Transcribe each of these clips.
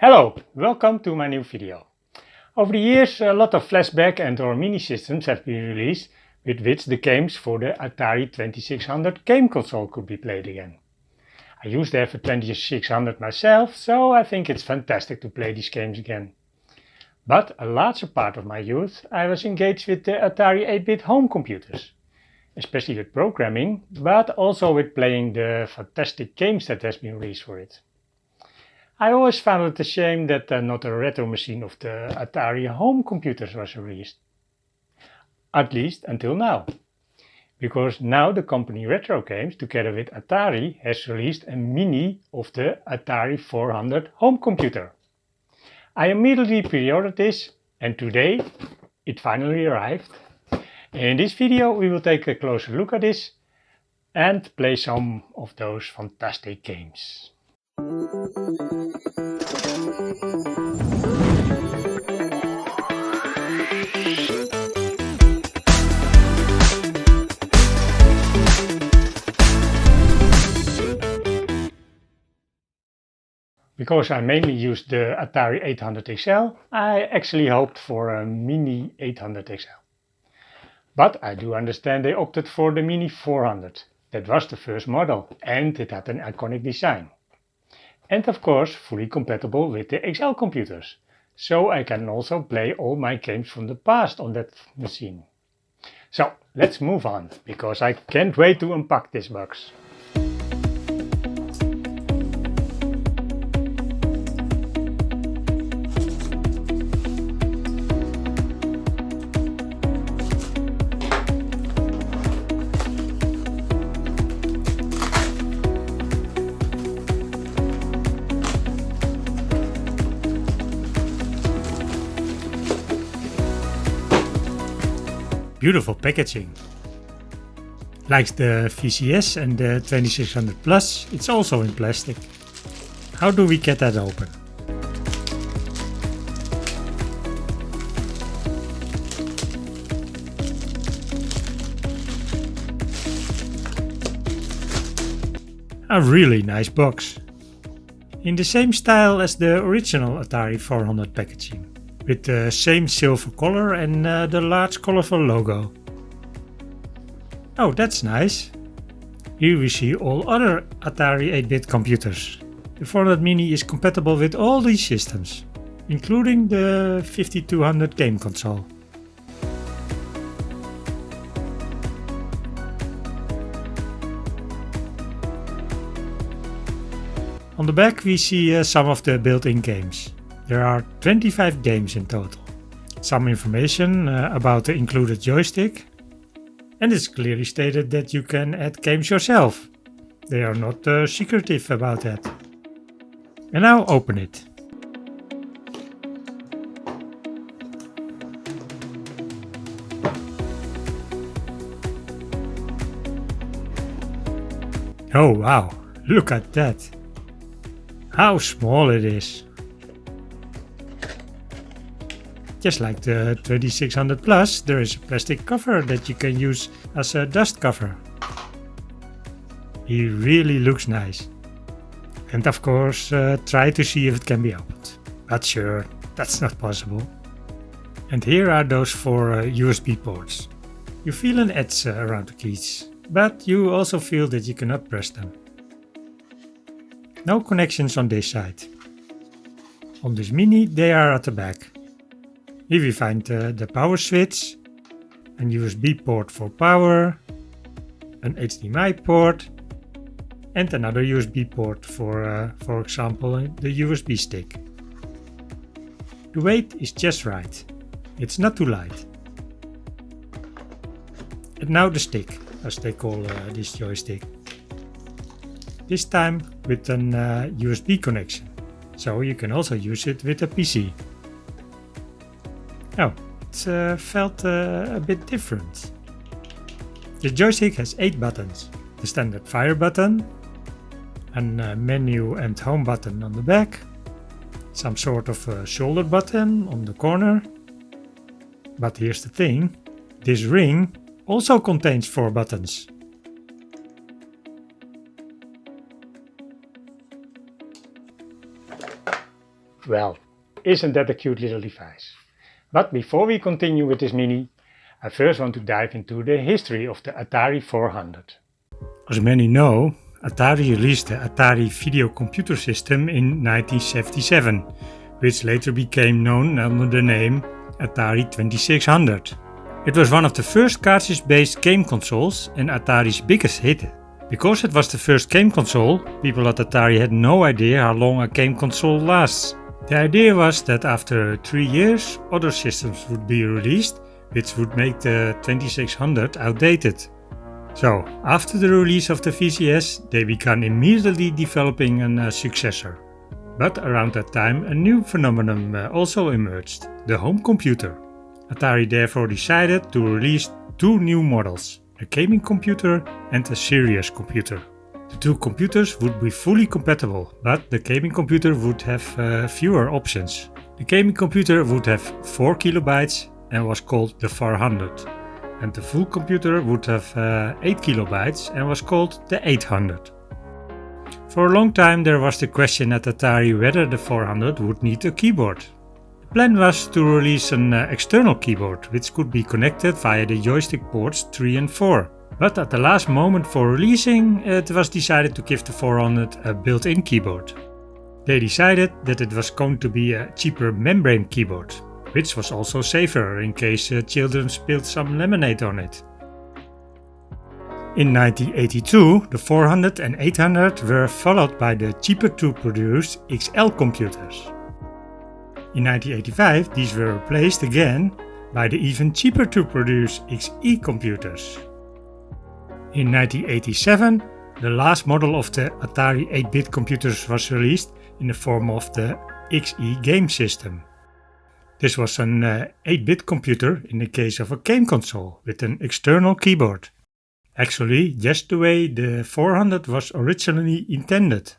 Hello, welcome to my new video. Over the years a lot of flashback and or mini systems have been released with which the games for the Atari 2600 game console could be played again. I used to have a 2600 myself, so I think it's fantastic to play these games again. But a larger part of my youth I was engaged with the Atari 8-bit home computers, especially with programming, but also with playing the fantastic games that has been released for it. I always found it a shame that not a retro machine of the Atari home computers was released. At least until now. Because now the company Retrogames together with Atari has released a mini of the Atari 400 home computer. I immediately pre-ordered this and today it finally arrived. In this video we will take a closer look at this and play some of those fantastic games. Because I mainly used the Atari 800 XL, I actually hoped for a mini 800 XL. But I do understand they opted for the mini 400. That was the first model and it had an iconic design. And of course fully compatible with the XL computers. So I can also play all my games from the past on that machine. So let's move on, because I can't wait to unpack this box. Beautiful packaging. Like the VCS and the 2600 Plus, it's also in plastic. How do we get that open? A really nice box. In the same style as the original Atari 400 packaging, with the same silver color and the large colorful logo. Oh, that's nice. Here we see all other Atari 8-bit computers. The 400 Mini is compatible with all these systems, including the 5200 game console. On the back we see some of the built-in games. There are 25 games in total. Some information about the included joystick. And it's clearly stated that you can add games yourself. They are not secretive about that. And now open it. Oh wow, look at that. How small it is. Just like the 2600 Plus, there is a plastic cover that you can use as a dust cover. He really looks nice. And of course, try to see if it can be opened. But sure, that's not possible. And here are those 4 USB ports. You feel an edge around the keys, but you also feel that you cannot press them. No connections on this side. On this Mini, they are at the back. Here we find the power switch, an USB port for power, an HDMI port, and another USB port for example, the USB stick. The weight is just right. It's not too light. And now the stick, as they call this joystick. This time with an USB connection, so you can also use it with a PC. Oh, it felt a bit different. The joystick has 8 buttons. The standard fire button, a menu and home button on the back, some sort of a shoulder button on the corner. But here's the thing, this ring also contains 4 buttons. Well, isn't that a cute little device? But before we continue with this Mini, I first want to dive into the history of the Atari 400. As many know, Atari released the Atari Video Computer System in 1977, which later became known under the name Atari 2600. It was one of the first cartridge-based game consoles and Atari's biggest hit. Because it was the first game console, people at Atari had no idea how long a game console lasts. The idea was that after 3 years, other systems would be released, which would make the 2600 outdated. So, after the release of the VCS, they began immediately developing a successor. But around that time, a new phenomenon also emerged, the home computer. Atari therefore decided to release 2 new models, a gaming computer and a serious computer. The 2 computers would be fully compatible, but the gaming computer would have fewer options. The gaming computer would have 4 kilobytes and was called the 400, and the full computer would have 8 kilobytes and was called the 800. For a long time there was the question at Atari whether the 400 would need a keyboard. The plan was to release an external keyboard which could be connected via the joystick ports 3 and 4. But at the last moment for releasing, it was decided to give the 400 a built-in keyboard. They decided that it was going to be a cheaper membrane keyboard, which was also safer in case children spilled some lemonade on it. In 1982, the 400 and 800 were followed by the cheaper to produce XL computers. In 1985, these were replaced again by the even cheaper to produce XE computers. In 1987, the last model of the Atari 8-bit computers was released in the form of the XE game system. This was an 8-bit computer in the case of a game console with an external keyboard. Actually, just the way the 400 was originally intended.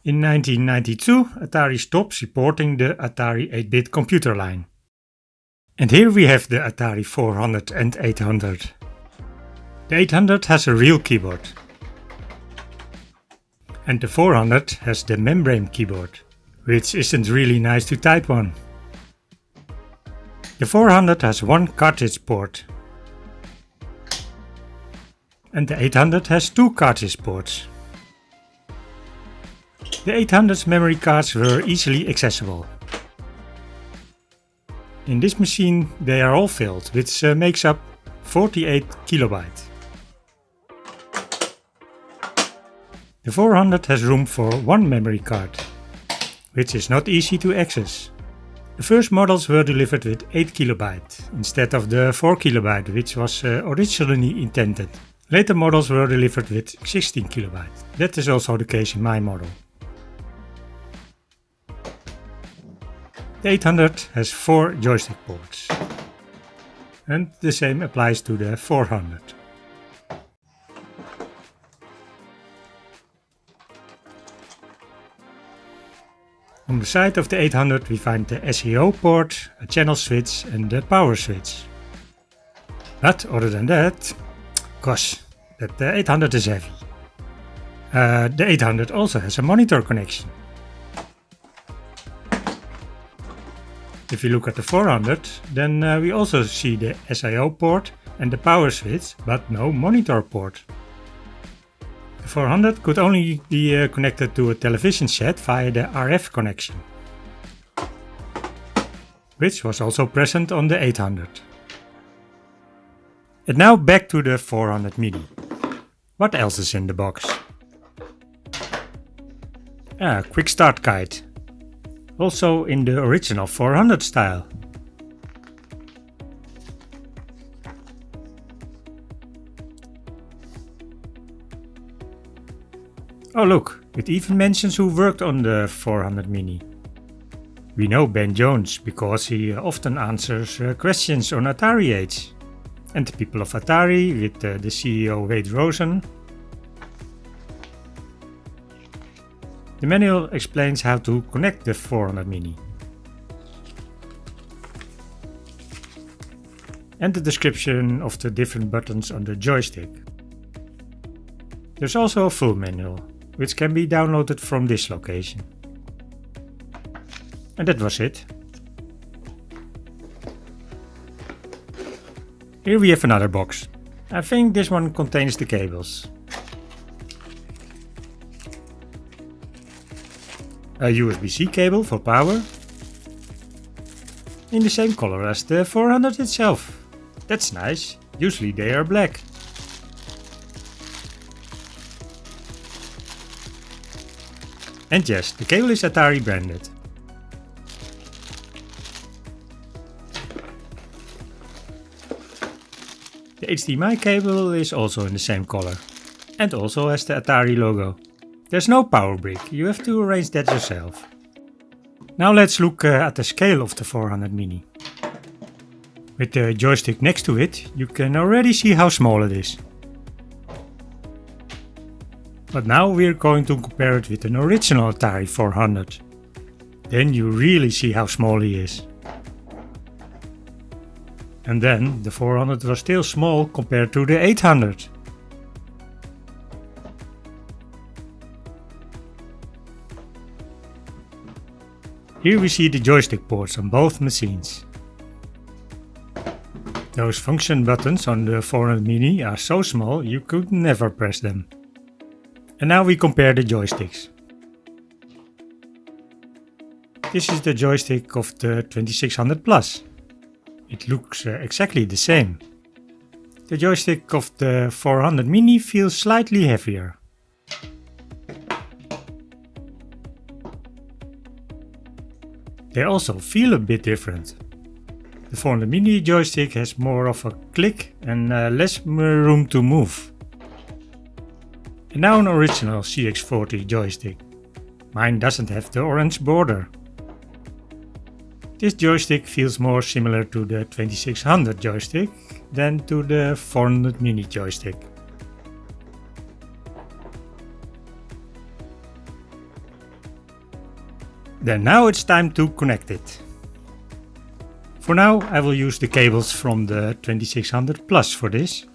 In 1992, Atari stopped supporting the Atari 8-bit computer line. And here we have the Atari 400 and 800. The 800 has a real keyboard. And the 400 has the membrane keyboard, which isn't really nice to type on. The 400 has 1 cartridge port. And the 800 has 2 cartridge ports. The 800's memory cards were easily accessible. In this machine they are all filled, which makes up 48 kilobytes. The 400 has room for 1 memory card, which is not easy to access. The first models were delivered with 8 kilobyte instead of the 4 kilobyte which was originally intended. Later models were delivered with 16 kilobyte. That is also the case in my model. The 800 has 4 joystick ports. And the same applies to the 400. On the side of the 800 we find the SEO port, a channel switch and the power switch. But other than that, gosh, that the 800 is heavy. The 800 also has a monitor connection. If you look at the 400, then we also see the SIO port and the power switch, but no monitor port. The 400 could only be connected to a television set via the RF connection, which was also present on the 800. And now back to the 400 Mini. What else is in the box? A quick start guide. Also in the original 400 style. Oh look, it even mentions who worked on the 400 Mini. We know Ben Jones because he often answers questions on Atari Age. And the people of Atari with the CEO Wade Rosen. The manual explains how to connect the 400 Mini. And the description of the different buttons on the joystick. There's also a full manual, which can be downloaded from this location. And that was it. Here we have another box. I think this one contains the cables. A USB-C cable for power. In the same color as the 400 itself. That's nice, usually they are black. And yes, the cable is Atari branded. The HDMI cable is also in the same color and also has the Atari logo. There's no power brick, you have to arrange that yourself. Now let's look at the scale of the 400 Mini. With the joystick next to it, you can already see how small it is. But now we're going to compare it with an original Atari 400. Then you really see how small he is. And then the 400 was still small compared to the 800. Here we see the joystick ports on both machines. Those function buttons on the 400 Mini are so small you could never press them. And now we compare the joysticks. This is the joystick of the 2600 Plus. It looks exactly the same. The joystick of the 400 Mini feels slightly heavier. They also feel a bit different. The 400 Mini joystick has more of a click and less room to move. And now an original CX40 joystick. Mine doesn't have the orange border. This joystick feels more similar to the 2600 joystick than to the 400 Mini joystick. Then now it's time to connect it. For now I will use the cables from the 2600 Plus for this.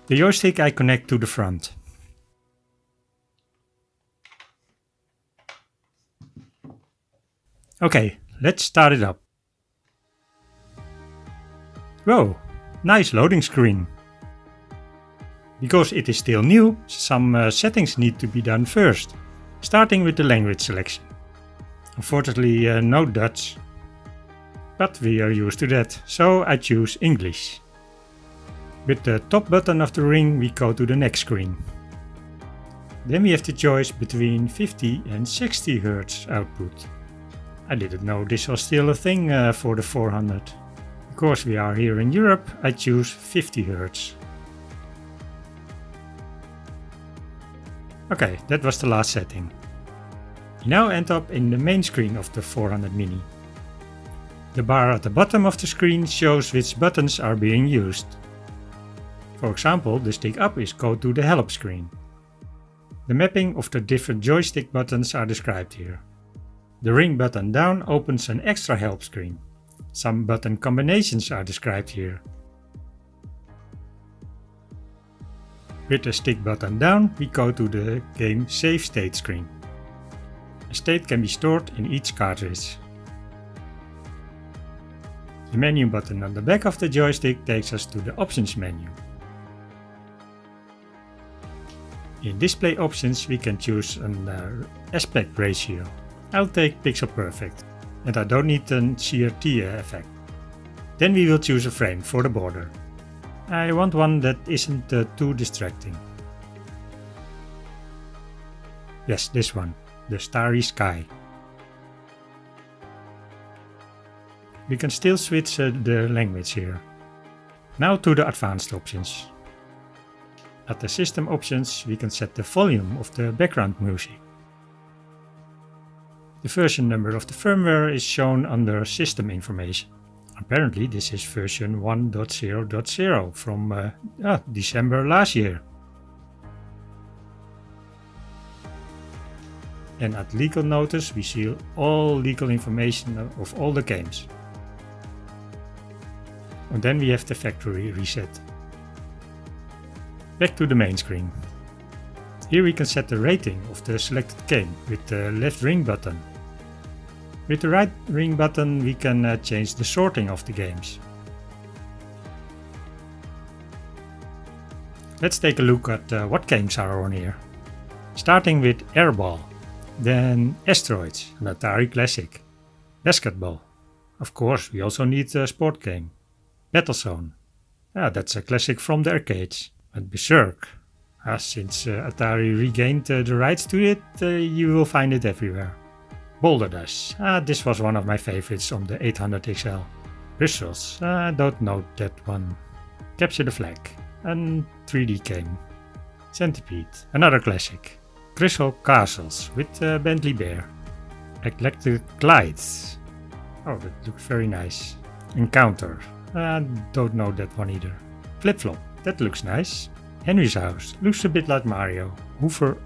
The joystick I connect to the front. Okay, let's start it up. Whoa, nice loading screen. Because it is still new, some settings need to be done first, starting with the language selection. Unfortunately no Dutch, but we are used to that, so I choose English. With the top button of the ring we go to the next screen. Then we have the choice between 50 and 60 Hz output. I didn't know this was still a thing for the 400. Because we are here in Europe, I choose 50 Hz. Okay, that was the last setting. We now end up in the main screen of the 400 Mini. The bar at the bottom of the screen shows which buttons are being used. For example, the stick up is go to the help screen. The mapping of the different joystick buttons are described here. The ring button down opens an extra help screen. Some button combinations are described here. With the stick button down, we go to the game save state screen. A state can be stored in each cartridge. The menu button on the back of the joystick takes us to the options menu. In display options we can choose an aspect ratio. I'll take pixel perfect and I don't need a CRT effect. Then we will choose a frame for the border. I want one that isn't too distracting. Yes, this one, the starry sky. We can still switch the language here. Now to the advanced options. At the system options we can set the volume of the background music. The version number of the firmware is shown under system information. Apparently this is version 1.0.0 from December last year. And at legal notice we see all legal information of all the games. And then we have the factory reset. Back to the main screen. Here we can set the rating of the selected game with the left ring button. With the right ring button we can change the sorting of the games. Let's take a look at what games are on here. Starting with Airball, then Asteroids, an Atari classic. Basketball, of course we also need a sport game. Battlezone, that's a classic from the arcades. And Berserk, since Atari regained the rights to it, you will find it everywhere. Boulder Dash, this was one of my favorites on the 800 XL. Bristles, don't know that one. Capture the Flag, a 3D game. Centipede, another classic. Crystal Castles with Bentley Bear. Electric Glides, oh that looks very nice. Encounter, don't know that one either. Flip Flop, that looks nice. Henry's House, looks a bit like Mario. Hoover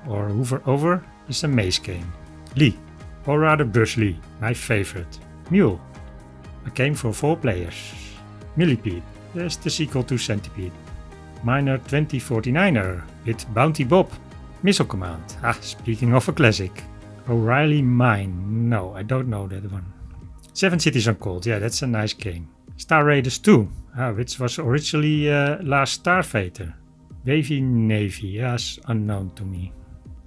Over is a maze game. Lee, or rather Bruce Lee, my favorite. Mule, a game for 4 players. Millipede, that's the sequel to Centipede. Miner 2049er with Bounty Bob. Missile Command, speaking of a classic. O'Reilly Mine, no, I don't know that one. 7 Cities on Cold, that's a nice game. Star Raiders 2, which was originally Last Starfighter. Wavy Navy, yes, unknown to me.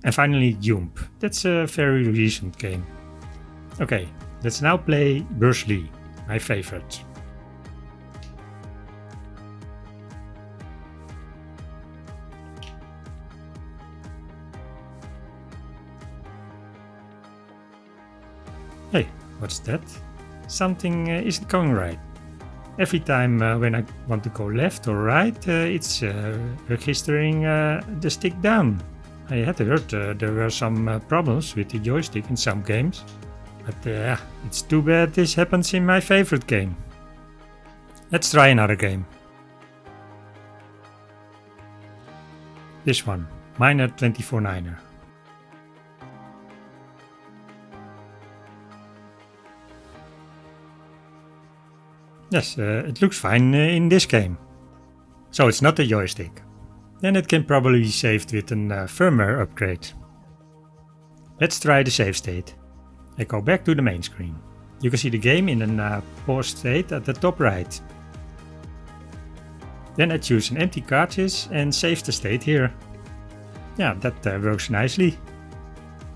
And finally Jump, that's a very recent game. Okay, let's now play Bruce Lee, my favorite. Hey, what's that? Something isn't going right. Every time when I want to go left or right, it's registering the stick down. I had heard there were some problems with the joystick in some games. But it's too bad this happens in my favorite game. Let's try another game. This one, Miner 249er. Yes, it looks fine in this game. So it's not a joystick. Then it can probably be saved with a firmware upgrade. Let's try the save state. I go back to the main screen. You can see the game in a paused state at the top right. Then I choose an empty cartridge and save the state here. Yeah, that works nicely.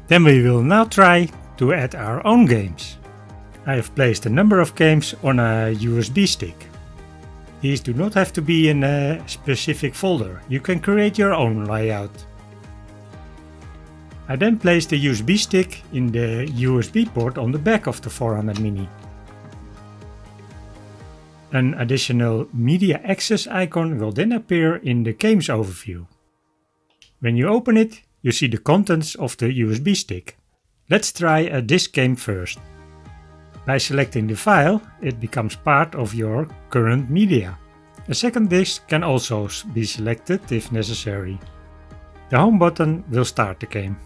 Then we will now try to add our own games. I have placed a number of games on a USB stick. These do not have to be in a specific folder, you can create your own layout. I then place the USB stick in the USB port on the back of the 400 Mini. An additional media access icon will then appear in the games overview. When you open it, you see the contents of the USB stick. Let's try a disk game first. By selecting the file, it becomes part of your current media. A second disk can also be selected if necessary. The home button will start the game.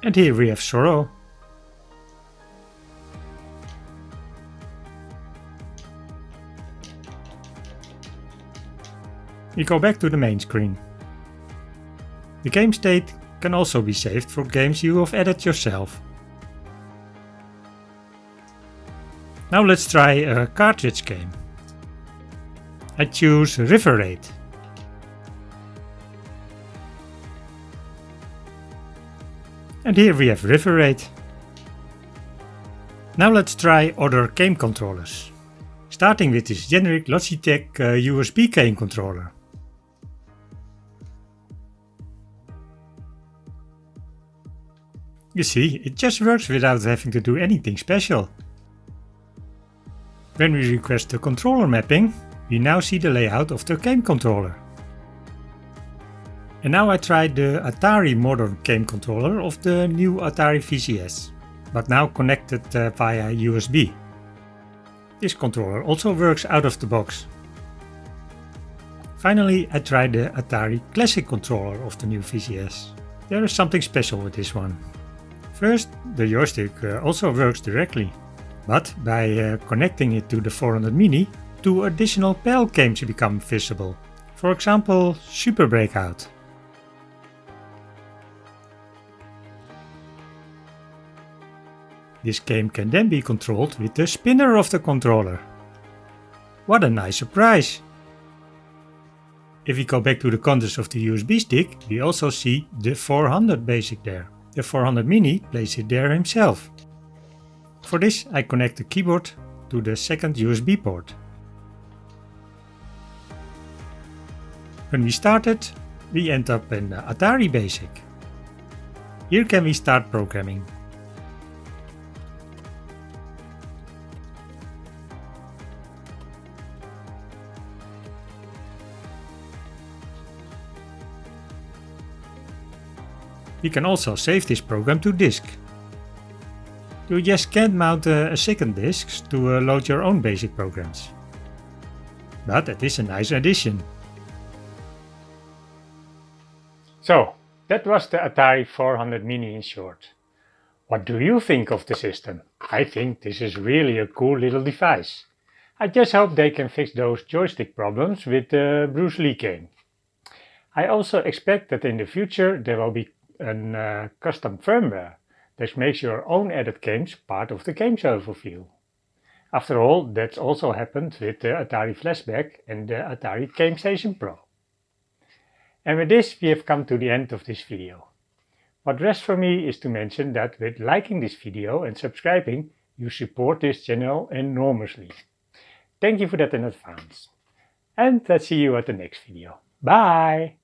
And here we have Zorro. We go back to the main screen. The game state can also be saved for games you have added yourself. Now let's try a cartridge game. I choose River Raid. And here we have River Raid. Now let's try other game controllers. Starting with this generic Logitech USB game controller. You see, it just works without having to do anything special. When we request the controller mapping, we now see the layout of the game controller. And now I tried the Atari modern game controller of the new Atari VCS, but now connected via USB. This controller also works out of the box. Finally, I tried the Atari Classic controller of the new VCS. There is something special with this one. First, the joystick also works directly. But by connecting it to the 400 Mini, 2 additional PAL games become visible. For example, Super Breakout. This game can then be controlled with the spinner of the controller. What a nice surprise! If we go back to the contents of the USB stick, we also see the 400 basic there. The 400 Mini plays it there himself. For this I connect the keyboard to the second USB port. When we start it, we end up in Atari Basic. Here can we start programming. We can also save this program to disk. You just can't mount a second disk to load your own basic programs. But it is a nice addition. So, that was the Atari 400 Mini in short. What do you think of the system? I think this is really a cool little device. I just hope they can fix those joystick problems with the Bruce Lee game. I also expect that in the future there will be a custom firmware that makes your own added games part of the games overview. After all, that's also happened with the Atari Flashback and the Atari Game Station Pro. And with this we have come to the end of this video. What rests for me is to mention that with liking this video and subscribing, you support this channel enormously. Thank you for that in advance. And let's see you at the next video. Bye!